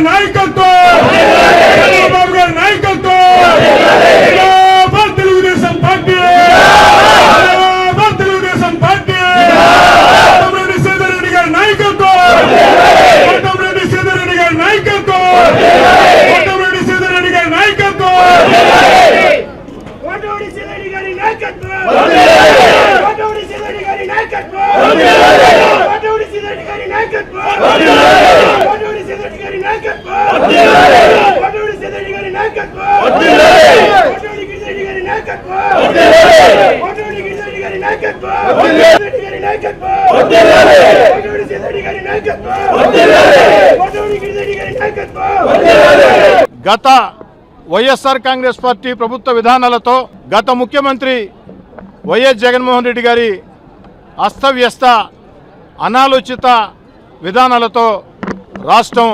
నాయకత్వం చంద్రబాబు గారి నాయకత్వం తెలుగుదేశం పార్టీ తెలుగుదేశం పార్టీ కోటమిరెడ్డి సీతారెడ్డి గారి నాయకత్వం కోటమిరెడ్డి సీతారెడ్డి గారి నాయకత్వం కోటమిరెడ్డి సీతారెడ్డి గారి నాయకత్వం కోటమిరెడ్డి సీతారెడ్డి గారి నాయకత్వం కోటమిరెడ్డి సీతారెడ్డి గారి నాయకత్వం కోటమిరెడ్డి సీతారెడ్డి గారి నాయకత్వం కోటమిరెడ్డి సీతారెడ్డి గారి నాయకత్వం కోటమిరెడ్డి సీతారెడ్డి గారి నాయకత్వం కోటమిరెడ్డి గిరిజరెడ్డి గారి నాయకత్వం కోటమిరెడ్డి గిరిజరెడ్డి గారి నాయకత్వం కోటమిరెడ్డి గారి నాయకత్వం కోటమిరెడ్డి సీతారెడ్డి గారి నాయకత్వం కోటమిరెడ్డి గిరిజరెడ్డి గారి నాయకత్వం. గత వైఎస్ఆర్ కాంగ్రెస్ పార్టీ ప్రభుత్వ విధానాలతో గత ముఖ్యమంత్రి వైఎస్ జగన్మోహన్ రెడ్డి గారి అస్తవ్యస్త అనాలోచిత విధానాలతో రాష్ట్రం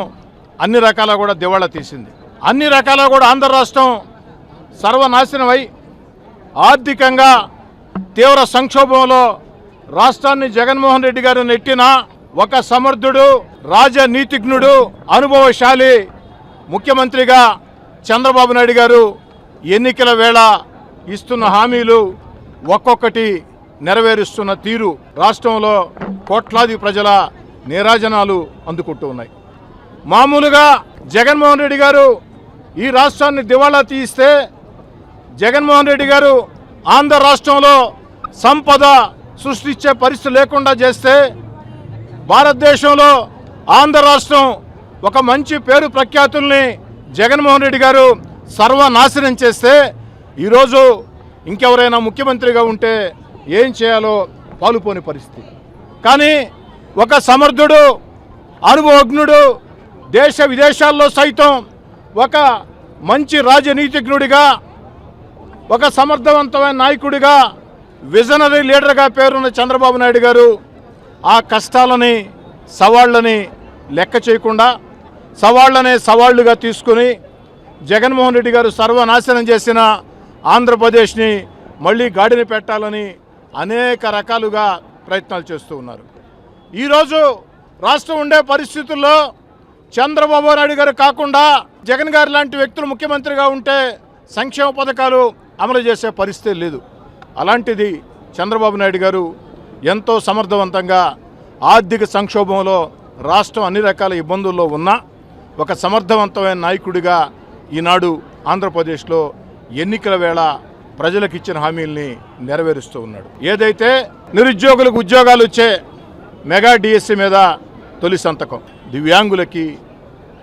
అన్ని రకాల కూడా దివాళా తీసింది. అన్ని రకాల కూడా ఆంధ్ర రాష్ట్రం సర్వనాశనమై ఆర్థికంగా తీవ్ర సంక్షోభంలో రాష్ట్రాన్ని జగన్మోహన్ రెడ్డి గారు నెట్టిన ఒక సమర్థుడు రాజనీతిజ్ఞుడు అనుభవశాలి ముఖ్యమంత్రిగా చంద్రబాబు నాయుడు గారు ఎన్నికల వేళ ఇస్తున్న హామీలు ఒక్కొక్కటి నెరవేరుస్తున్న తీరు రాష్ట్రంలో కోట్లాది ప్రజల నీరాజనాలు అందుకుంటూ ఉన్నాయి. మామూలుగా జగన్మోహన్ రెడ్డి గారు ఈ రాష్ట్రాన్ని దివాళా తీస్తే జగన్మోహన్ రెడ్డి గారు ఆంధ్ర రాష్ట్రంలో సంపద సృష్టించే పరిస్థితి లేకుండా చేస్తే భారతదేశంలో ఆంధ్ర రాష్ట్రం ఒక మంచి పేరు ప్రఖ్యాతుల్ని జగన్మోహన్ రెడ్డి గారు సర్వనాశనం చేస్తే ఈరోజు ఇంకెవరైనా ముఖ్యమంత్రిగా ఉంటే ఏం చేయాలో పాలుపోని పరిస్థితి. కానీ ఒక సమర్థుడు అనుభవజ్ఞుడు దేశ విదేశాల్లో సైతం ఒక మంచి రాజనీతిజ్ఞుడిగా ఒక సమర్థవంతమైన నాయకుడిగా విజనరీ లీడర్గా పేరున్న చంద్రబాబు నాయుడు గారు ఆ కష్టాలని సవాళ్ళని లెక్క చేయకుండా సవాళ్ళనే సవాళ్లుగా తీసుకుని జగన్మోహన్ రెడ్డి గారు సర్వనాశనం చేసిన ఆంధ్రప్రదేశ్ని మళ్ళీ గాడిని పెట్టాలని అనేక రకాలుగా ప్రయత్నాలు చేస్తూ ఉన్నారు. ఈరోజు రాష్ట్రం ఉండే పరిస్థితుల్లో చంద్రబాబు నాయుడు గారు కాకుండా జగన్ గారు లాంటి వ్యక్తులు ముఖ్యమంత్రిగా ఉంటే సంక్షేమ పథకాలు అమలు చేసే పరిస్థితి లేదు. అలాంటిది చంద్రబాబు నాయుడు గారు ఎంతో సమర్థవంతంగా ఆర్థిక సంక్షోభంలో రాష్ట్రం అన్ని రకాల ఇబ్బందుల్లో ఉన్నా ఒక సమర్థవంతమైన నాయకుడిగా ఈనాడు ఆంధ్రప్రదేశ్లో ఎన్నికల వేళ ప్రజలకు ఇచ్చిన హామీల్ని నెరవేరుస్తూ ఉన్నాడు. ఏదైతే నిరుద్యోగులకు ఉద్యోగాలు వచ్చే మెగా డిఎస్సి మీద తొలి సంతకం, దివ్యాంగులకి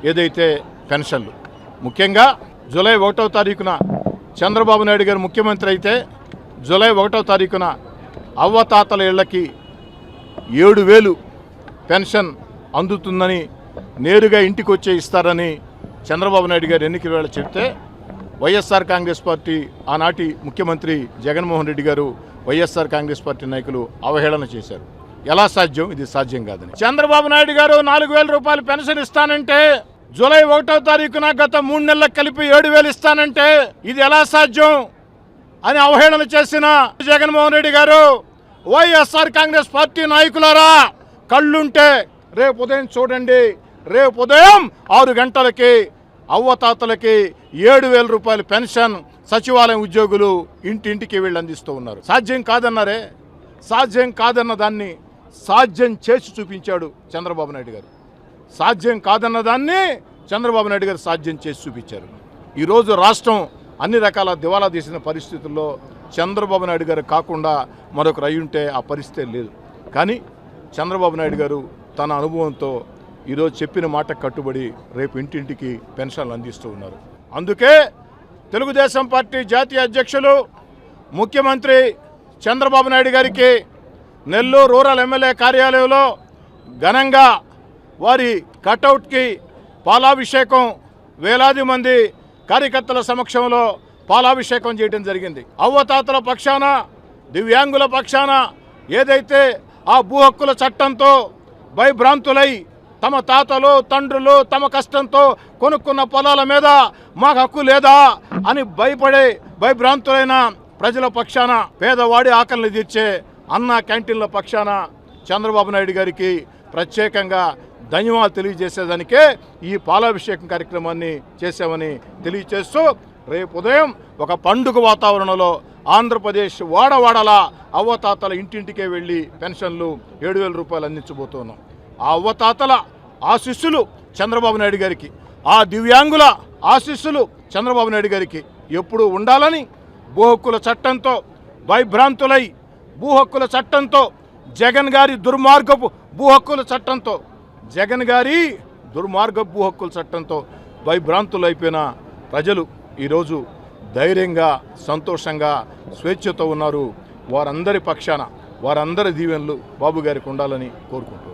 ఏదైతే పెన్షన్లు, ముఖ్యంగా జూలై 1వ తారీఖున చంద్రబాబు నాయుడు గారు ముఖ్యమంత్రి అయితే జూలై 1వ తారీఖున అవ్వతాతల ఇళ్లకి 7,000 పెన్షన్ అందుతుందని నేరుగా ఇంటికి వచ్చే ఇస్తారని చంద్రబాబు నాయుడు గారు ఎన్నికల వేళ చెప్తే వైఎస్ఆర్ కాంగ్రెస్ పార్టీ ఆనాటి ముఖ్యమంత్రి జగన్మోహన్ రెడ్డి గారు వైఎస్ఆర్ కాంగ్రెస్ పార్టీ నాయకులు అవహేళన చేశారు. ఎలా సాధ్యం? ఇది సాధ్యం కాదని. చంద్రబాబు నాయుడు గారు 4,000 రూపాయలు పెన్షన్ ఇస్తానంటే జూలై 1వ తారీఖున గత 3 నెలలకు కలిపి 7,000 ఇస్తానంటే ఇది ఎలా సాధ్యం అని అవహేళన చేసిన జగన్మోహన్ రెడ్డి గారు, వైఎస్ఆర్ కాంగ్రెస్ పార్టీ నాయకులారా కళ్ళుంటే రేపు ఉదయం చూడండి, రేపు ఉదయం 6 గంటలకి అవ్వతాతలకి 7,000 రూపాయల పెన్షన్ సచివాలయం ఉద్యోగులు ఇంటింటికి వీళ్ళు అందిస్తూ ఉన్నారు. సాధ్యం కాదన్నారే, సాధ్యం కాదన్న దాన్ని సాధ్యం చేసి చూపించాడు చంద్రబాబు నాయుడు గారు. సాధ్యం కాదన్న దాన్ని చంద్రబాబు నాయుడు గారు సాధ్యం చేసి చూపించారు. ఈరోజు రాష్ట్రం అన్ని రకాల దివాలా తీసిన పరిస్థితుల్లో చంద్రబాబు నాయుడు గారు కాకుండా మరొకరు అయి ఉంటే ఆ పరిస్థితి లేదు. కానీ చంద్రబాబు నాయుడు గారు తన అనుభవంతో ఈరోజు చెప్పిన మాట కట్టుబడి రేపు ఇంటింటికి పెన్షన్లు అందిస్తూ ఉన్నారు. అందుకే తెలుగుదేశం పార్టీ జాతీయ అధ్యక్షులు ముఖ్యమంత్రి చంద్రబాబు నాయుడు గారికి నెల్లూరు రూరల్ ఎమ్మెల్యే కార్యాలయంలో ఘనంగా వారి కటౌట్కి పాలాభిషేకం వేలాది మంది కార్యకర్తల సమక్షంలో పాలాభిషేకం చేయడం జరిగింది. అవ్వతాతల పక్షాన, దివ్యాంగుల పక్షాన ఏదైతే ఆ భూ హక్కుల చట్టంతో భయభ్రాంతులై తమ తాతలు తండ్రులు తమ కష్టంతో కొనుక్కున్న పొలాల మీద మాకు హక్కు లేదా అని భయభ్రాంతులైన ప్రజల పక్షాన, పేదవాడి ఆకలిని తీర్చే అన్న క్యాంటీన్ల పక్షాన చంద్రబాబు నాయుడు గారికి ప్రత్యేకంగా ధన్యవాదాలు తెలియజేసేదానికే ఈ పాలాభిషేకం కార్యక్రమాన్ని చేశామని తెలియజేస్తూ రేపు ఉదయం ఒక పండుగ వాతావరణంలో ఆంధ్రప్రదేశ్ వాడవాడలా అవ్వతాతల ఇంటింటికే వెళ్ళి పెన్షన్లు 7,000 రూపాయలు అందించబోతున్నాం. ఆ అవ్వతాతల ఆశీస్సులు చంద్రబాబు నాయుడు గారికి, ఆ దివ్యాంగుల ఆశీస్సులు చంద్రబాబు నాయుడు గారికి ఎప్పుడూ ఉండాలని భూ హక్కుల చట్టంతో భయభ్రాంతులై భూ హక్కుల చట్టంతో జగన్ గారి దుర్మార్గపు భూ హక్కుల చట్టంతో భూ హక్కుల చట్టంతో భయభ్రాంతులైపోయిన ప్రజలు ఈరోజు ధైర్యంగా సంతోషంగా స్వేచ్ఛతో ఉన్నారు. వారందరి పక్షాన వారందరి దీవెనలు బాబు గారికి ఉండాలని కోరుకుంటున్నారు.